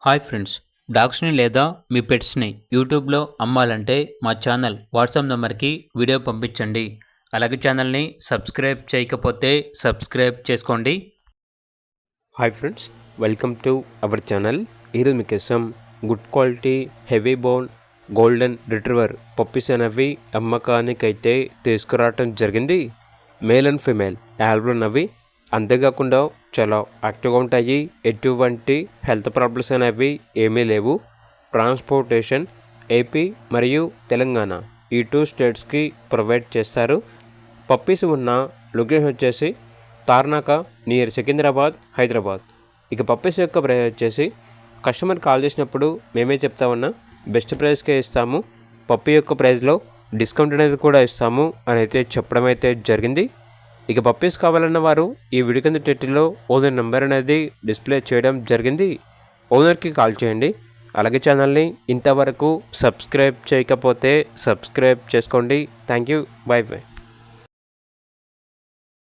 Hi friends, డాగ్స్ని లేదా మీ పెట్స్ని యూట్యూబ్లో అమ్మాలంటే మా ఛానల్ వాట్సాప్ నెంబర్కి వీడియో పంపించండి. అలాగే ఛానల్ని సబ్స్క్రైబ్ చేయకపోతే సబ్స్క్రైబ్ చేసుకోండి. Hi friends, welcome to our channel. ఈరోజు మీకోసం good quality heavy bone golden retriever puppies అనేవి అమ్మకానికైతే తీసుకురావటం జరిగింది. మేల్ అండ్ ఫీమేల్ ఆల్బుల్ అంతేకాకుండా చాలా యాక్టివ్గా ఉంటాయి. ఎటువంటి హెల్త్ ప్రాబ్లమ్స్ అనేవి ఏమీ లేవు. ట్రాన్స్పోర్టేషన్ ఏపీ మరియు తెలంగాణ ఈ 2 స్టేట్స్కి ప్రొవైడ్ చేస్తారు. పప్పీస్ ఉన్న లొకేషన్ వచ్చేసి తార్నాక నియర్ సికింద్రాబాద్, హైదరాబాద్. ఇక పప్పీస్ యొక్క ప్రైస్ వచ్చేసి కస్టమర్ కాల్ చేసినప్పుడు మేమే చెప్తామన్నా బెస్ట్ ప్రైస్కే ఇస్తాము. పప్పీ యొక్క ప్రైస్లో డిస్కౌంట్ అనేది కూడా ఇస్తాము అని అయితే చెప్పడం అయితే జరిగింది. ఇక పప్పీస్ కావాలన్న వారు ఈ వీడియో కింద టైటిల్లో ఓనర్ నెంబర్ అనేది డిస్ప్లే చేయడం జరిగింది. ఓనర్కి కాల్ చేయండి. అలాగే ఛానల్ని ఇంతవరకు సబ్స్క్రైబ్ చేయకపోతే సబ్స్క్రైబ్ చేసుకోండి. Thank you. By by.